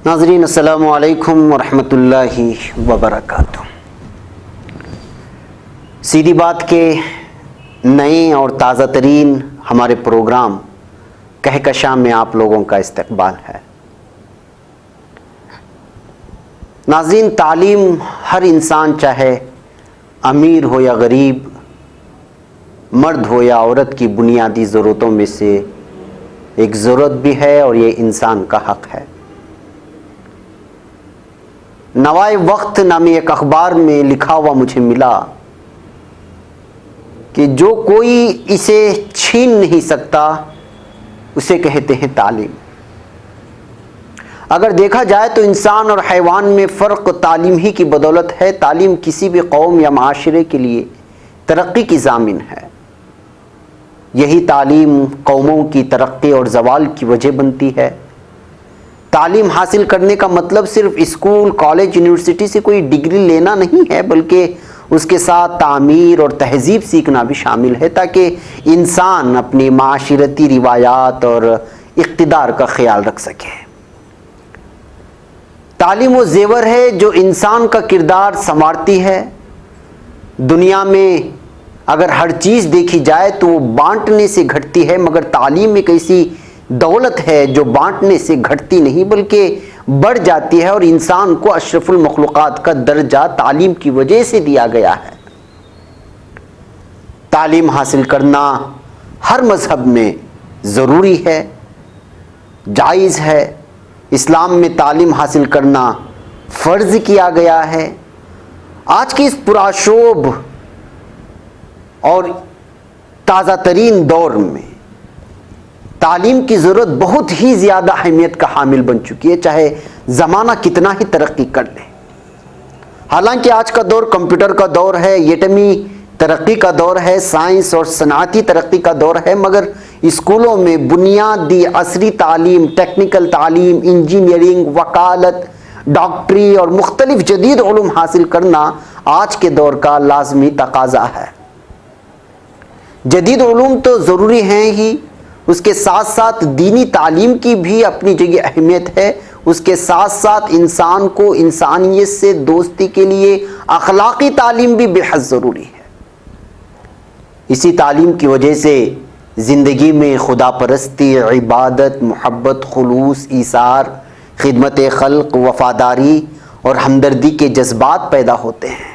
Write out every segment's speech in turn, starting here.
ناظرین السلام علیکم ورحمۃ اللہ وبرکاتہ۔ سیدھی بات کے نئے اور تازہ ترین ہمارے پروگرام کہکشاں میں آپ لوگوں کا استقبال ہے۔ ناظرین، تعلیم ہر انسان چاہے امیر ہو یا غریب، مرد ہو یا عورت کی بنیادی ضرورتوں میں سے ایک ضرورت بھی ہے اور یہ انسان کا حق ہے۔ نوائے وقت نامی ایک اخبار میں لکھا ہوا مجھے ملا کہ جو کوئی اسے چھین نہیں سکتا اسے کہتے ہیں تعلیم۔ اگر دیکھا جائے تو انسان اور حیوان میں فرق تعلیم ہی کی بدولت ہے۔ تعلیم کسی بھی قوم یا معاشرے کے لیے ترقی کی ضامن ہے۔ یہی تعلیم قوموں کی ترقی اور زوال کی وجہ بنتی ہے۔ تعلیم حاصل کرنے کا مطلب صرف اسکول، کالج، یونیورسٹی سے کوئی ڈگری لینا نہیں ہے، بلکہ اس کے ساتھ تعمیر اور تہذیب سیکھنا بھی شامل ہے تاکہ انسان اپنی معاشرتی روایات اور اقتدار کا خیال رکھ سکے۔ تعلیم وہ زیور ہے جو انسان کا کردار سنوارتی ہے۔ دنیا میں اگر ہر چیز دیکھی جائے تو وہ بانٹنے سے گھٹتی ہے، مگر تعلیم ایک ایسی دولت ہے جو بانٹنے سے گھٹتی نہیں بلکہ بڑھ جاتی ہے، اور انسان کو اشرف المخلوقات کا درجہ تعلیم کی وجہ سے دیا گیا ہے۔ تعلیم حاصل کرنا ہر مذہب میں ضروری ہے، جائز ہے۔ اسلام میں تعلیم حاصل کرنا فرض کیا گیا ہے۔ آج کے اس پرآشوب اور تازہ ترین دور میں تعلیم کی ضرورت بہت ہی زیادہ اہمیت کا حامل بن چکی ہے، چاہے زمانہ کتنا ہی ترقی کر لے۔ حالانکہ آج کا دور کمپیوٹر کا دور ہے، ایٹمی ترقی کا دور ہے، سائنس اور صنعتی ترقی کا دور ہے، مگر اسکولوں میں بنیادی عصری تعلیم، ٹیکنیکل تعلیم، انجینئرنگ، وکالت، ڈاکٹری اور مختلف جدید علوم حاصل کرنا آج کے دور کا لازمی تقاضا ہے۔ جدید علوم تو ضروری ہیں ہی، اس کے ساتھ ساتھ دینی تعلیم کی بھی اپنی جگہ اہمیت ہے۔ اس کے ساتھ ساتھ انسان کو انسانیت سے دوستی کے لیے اخلاقی تعلیم بھی بے حد ضروری ہے۔ اسی تعلیم کی وجہ سے زندگی میں خدا پرستی، عبادت، محبت، خلوص، ایثار، خدمت خلق، وفاداری اور ہمدردی کے جذبات پیدا ہوتے ہیں۔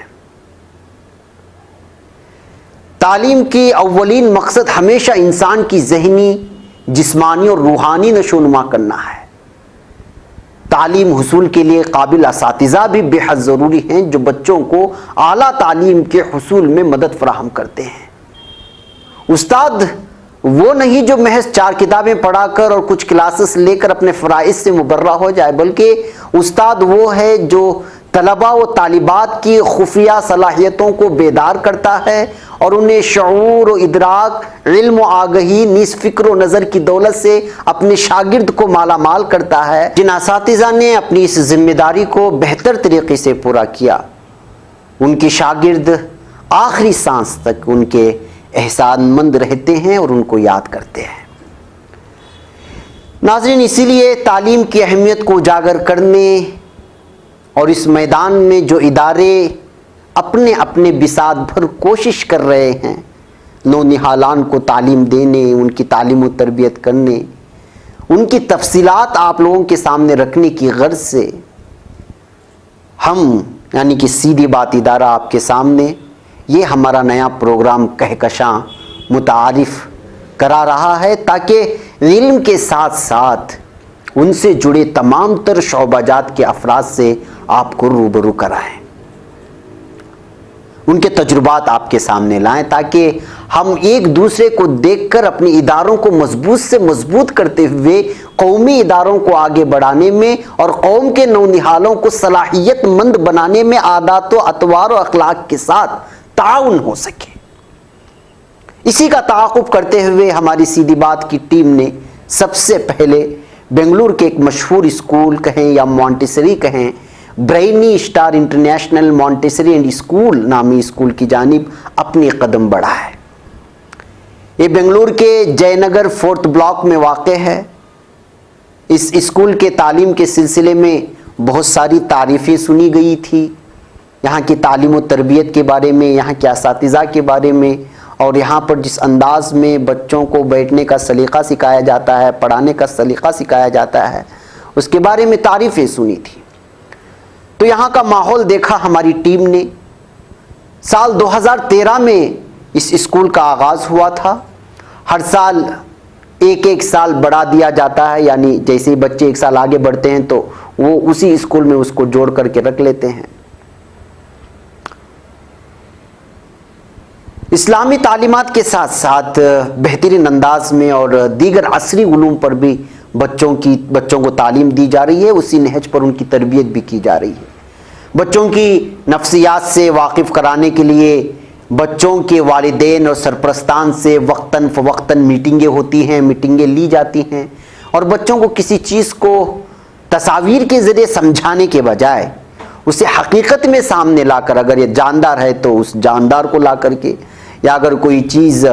تعلیم کی اولین مقصد ہمیشہ انسان کی ذہنی، جسمانی اور روحانی نشو و نما کرنا ہے۔ تعلیم حصول کے لیے قابل اساتذہ بھی بے حد ضروری ہیں جو بچوں کو اعلیٰ تعلیم کے حصول میں مدد فراہم کرتے ہیں۔ استاد وہ نہیں جو محض 4 کتابیں پڑھا کر اور کچھ کلاسز لے کر اپنے فرائض سے مبرہ ہو جائے، بلکہ استاد وہ ہے جو طلباء و طالبات کی خفیہ صلاحیتوں کو بیدار کرتا ہے اور انہیں شعور و ادراک، علم و آگہی نیز فکر و نظر کی دولت سے اپنے شاگرد کو مالا مال کرتا ہے۔ جن اساتذہ نے اپنی اس ذمہ داری کو بہتر طریقے سے پورا کیا، ان کے شاگرد آخری سانس تک ان کے احسان مند رہتے ہیں اور ان کو یاد کرتے ہیں۔ ناظرین، اسی لیے تعلیم کی اہمیت کو اجاگر کرنے اور اس میدان میں جو ادارے اپنے اپنے بساط بھر کوشش کر رہے ہیں نونہالان کو تعلیم دینے، ان کی تعلیم و تربیت کرنے، ان کی تفصیلات آپ لوگوں کے سامنے رکھنے کی غرض سے ہم یعنی کہ سیدھی بات ادارہ آپ کے سامنے یہ ہمارا نیا پروگرام کہکشاں متعارف کرا رہا ہے تاکہ علم کے ساتھ ساتھ ان سے جڑے تمام تر شعبہ جات کے افراد سے آپ کو روبرو کرائیں، ان کے تجربات آپ کے سامنے لائیں تاکہ ہم ایک دوسرے کو دیکھ کر اپنی اداروں کو مضبوط سے مضبوط کرتے ہوئے قومی اداروں کو آگے بڑھانے میں اور قوم کے نونہالوں کو صلاحیت مند بنانے میں عادات و اطوار و اخلاق کے ساتھ تعاون ہو سکے۔ اسی کا تعاقب کرتے ہوئے ہماری سیدھی بات کی ٹیم نے سب سے پہلے بنگلور کے ایک مشہور اسکول کہیں یا مونٹیسری کہیں، brainy star international Montessori and school نامی اسکول کی جانب اپنی قدم بڑھا ہے۔ یہ بنگلور کے جے نگر 4 بلاک میں واقع ہے۔ اس اسکول کے تعلیم کے سلسلے میں بہت ساری تعریفیں سنی گئی تھی، یہاں کی تعلیم و تربیت کے بارے میں، یہاں کے اساتذہ کے بارے میں، اور یہاں پر جس انداز میں بچوں کو بیٹھنے کا سلیقہ سکھایا جاتا ہے، پڑھانے کا سلیقہ سکھایا جاتا ہے، اس کے بارے میں تعریفیں سنی تھی۔ تو یہاں کا ماحول دیکھا ہماری ٹیم نے۔ سال 2013 میں اس اسکول کا آغاز ہوا تھا۔ ہر سال ایک سال بڑھا دیا جاتا ہے، یعنی جیسے ہی بچے ایک سال آگے بڑھتے ہیں تو وہ اسی اسکول میں اس کو جوڑ کر کے رکھ لیتے ہیں۔ اسلامی تعلیمات کے ساتھ ساتھ بہترین انداز میں اور دیگر عصری علوم پر بھی بچوں کو تعلیم دی جا رہی ہے، اسی نہج پر ان کی تربیت بھی کی جا رہی ہے۔ بچوں کی نفسیات سے واقف کرانے کے لیے بچوں کے والدین اور سرپرستان سے وقتاً فوقتاً میٹنگیں ہوتی ہیں، میٹنگیں لی جاتی ہیں، اور بچوں کو کسی چیز کو تصاویر کے ذریعے سمجھانے کے بجائے اسے حقیقت میں سامنے لا کر، اگر یہ جاندار ہے تو اس جاندار کو لا کر کے، یا اگر کوئی چیز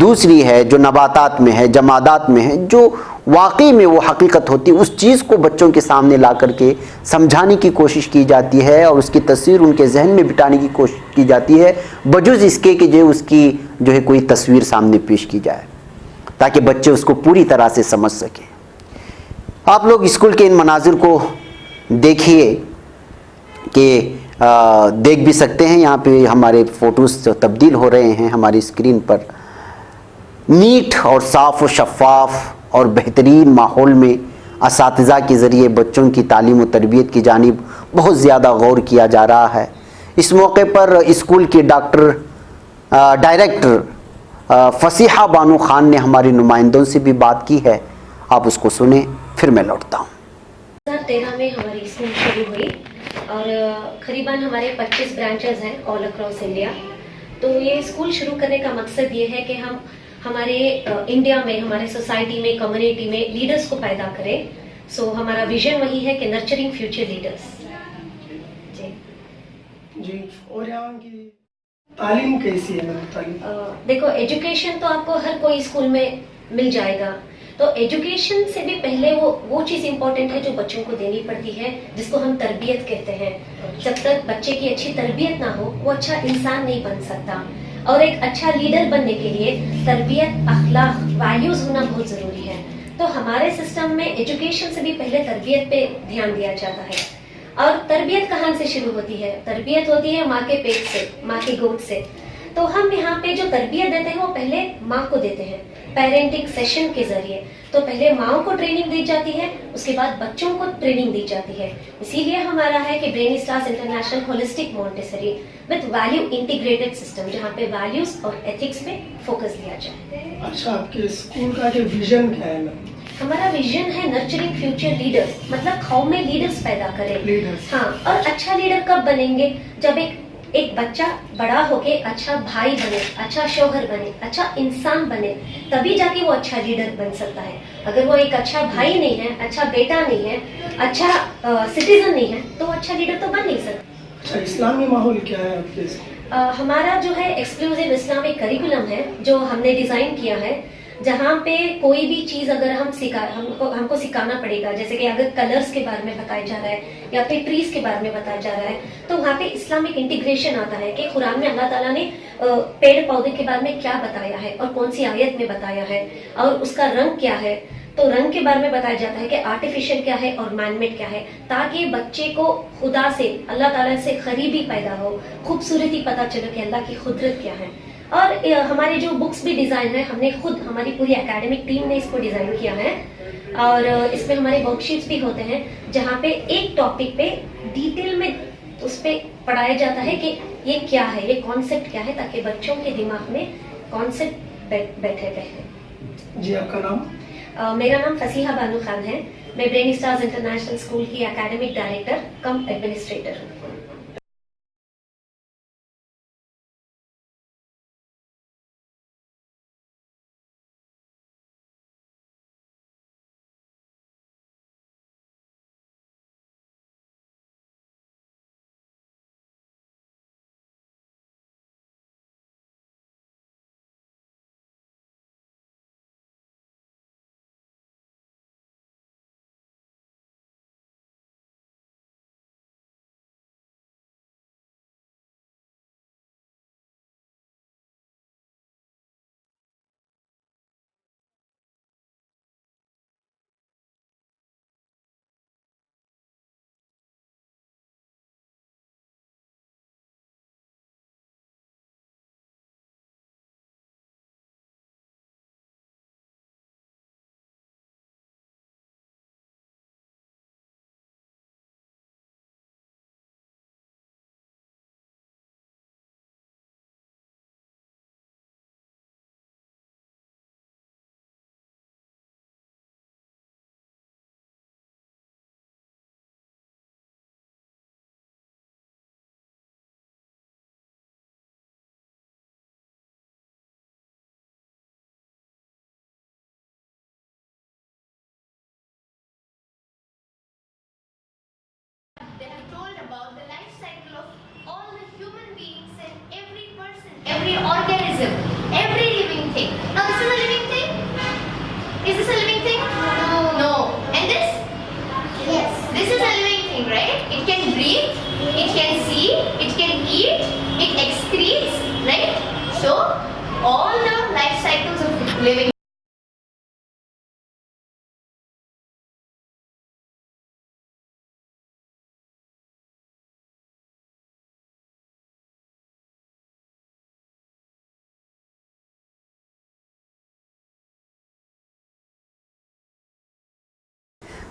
دوسری ہے جو نباتات میں ہے، جمادات میں ہے، جو واقعی میں وہ حقیقت ہوتی ہے، اس چیز کو بچوں کے سامنے لا کر کے سمجھانے کی کوشش کی جاتی ہے، اور اس کی تصویر ان کے ذہن میں بٹھانے کی کوشش کی جاتی ہے، بجز اس کے کہ جو اس کی جو ہے کوئی تصویر سامنے پیش کی جائے، تاکہ بچے اس کو پوری طرح سے سمجھ سکیں۔ آپ لوگ اسکول کے ان مناظر کو دیکھیے کہ دیکھ بھی سکتے ہیں، یہاں پہ ہمارے فوٹوز تبدیل ہو رہے ہیں ہماری اسکرین پر۔ نیٹ اور صاف و شفاف اور بہترین ماحول میں اساتذہ کے ذریعے بچوں کی تعلیم و تربیت کی جانب بہت زیادہ غور کیا جا رہا ہے۔ اس موقع پر اسکول کے ڈائریکٹر فصیحہ بانو خان نے ہمارے نمائندوں سے بھی بات کی ہے، آپ اس کو سنیں، پھر میں لوٹتا ہوں۔ 2013 میں ہماری اسکول شروع ہوئی اور قریباً ہمارے 25 برانچز ہیں آل اکراس انڈیا۔ تو یہ اسکول شروع کرنے کا مقصد یہ ہے کہ ہم ہمارے انڈیا میں، ہمارے سوسائٹی میں، کمیونٹی میں لیڈرز کو پیدا کریں۔ سو ہمارا ویژن وہی ہے کہ نرچرنگ فیوچر لیڈرز۔ جی، اور یہاں کی تعلیم کیسی ہے؟ دیکھو، ایجوکیشن تو آپ کو ہر کوئی اسکول میں مل جائے گا، تو ایجوکیشن سے بھی پہلے وہ چیز امپورٹنٹ ہے جو بچوں کو دینی پڑتی ہے، جس کو ہم تربیت کہتے ہیں۔ جب تک بچے کی اچھی تربیت نہ ہو وہ اچھا انسان نہیں بن سکتا، اور ایک اچھا لیڈر بننے کے لیے تربیت، اخلاق، ویلیوز ہونا بہت ضروری ہے۔ تو ہمارے سسٹم میں ایجوکیشن سے بھی پہلے تربیت پہ دھیان دیا جاتا ہے۔ اور تربیت کہاں سے شروع ہوتی ہے؟ تربیت ہوتی ہے ماں کے پیٹ سے، ماں کی گود سے۔ تو ہم یہاں پہ جو تربیت دیتے ہیں وہ پہلے ماں کو دیتے ہیں پیرنٹنگ سیشن کے ذریعے۔ تو پہلے ماں کو ٹریننگ دی جاتی ہے، اس کے بعد بچوں کو ٹریننگ دی جاتی ہے۔ اسی لیے ہمارا ہے کہ brain stars international holistic Montessori with value integrated system, جہاں پہ ویلیوز اور ایتھکس پہ فوکس دیا جائے۔ اچھا، آپ کے اسکول کا جو ویژن کیا ہے؟ ہمارا ویژن ہے نرچرنگ فیوچر لیڈرز، مطلب قوم میں لیڈرز پیدا کریں۔ ہاں، اور اچھا لیڈر کب بنیں گے؟ جب ایک بچہ بڑا ہو کے اچھا بھائی بنے، اچھا شوہر بنے، اچھا انسان بنے، تبھی جا کے وہ اچھا لیڈر بن سکتا ہے۔ اگر وہ ایک اچھا بھائی نہیں ہے، اچھا بیٹا نہیں ہے، اچھا سٹیزن نہیں ہے، تو وہ اچھا لیڈر تو بن نہیں سکتا۔ اچھا، اسلامی ماحول کیا ہے آپ کے؟ ہمارا جو ہے ایکسکلوزیو اسلامک کریکولم ہے جو ہم نے ڈیزائن کیا ہے، جہاں پہ کوئی بھی چیز اگر ہم کو سکھانا پڑے گا، جیسے کہ اگر کلرز کے بارے میں بتایا جا رہا ہے یا پھر ٹریز کے بارے میں بتایا جا رہا ہے، تو وہاں پہ اسلامک انٹیگریشن آتا ہے کہ قرآن میں اللہ تعالیٰ نے پیڑ پودے کے بارے میں کیا بتایا ہے اور کون سی آیت میں بتایا ہے، اور اس کا رنگ کیا ہے۔ تو رنگ کے بارے میں بتایا جاتا ہے کہ آرٹیفیشل کیا ہے اور مین میڈ کیا ہے، تاکہ بچے کو خدا سے، اللہ تعالیٰ سے قریبی پیدا ہو، خوبصورتی پتہ چلے کہ اللہ کی قدرت کیا ہے۔ اور ہمارے جو بکس بھی ڈیزائن ہے، ہم نے خود، ہماری پوری اکیڈمک ٹیم نے اس کو ڈیزائن کیا ہے، اور اس میں ہمارے ورک شیٹس بھی ہوتے ہیں جہاں پہ ایک ٹاپک پہ ڈیٹیل میں اس پہ پڑھایا جاتا ہے کہ یہ کیا ہے، یہ کانسیپٹ کیا ہے، تاکہ بچوں کے دماغ میں کانسیپٹ بیٹھے رہے۔ جی، آپ کا نام؟ میرا نام فصیحہ بانو خان ہے، میں برین اسٹارز انٹرنیشنل اسکول کی اکیڈمک ڈائریکٹر کم ایڈمنسٹریٹر ہوں۔ about the life cycle of all the human beings and every person, every organism, every living thing. Now this is a living thing? Is this a living thing? No. No. And this? Yes. This is a living thing, right? It can breathe, it can see, it can eat, it excretes, right? So all the life cycles of living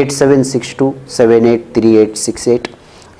8762783868।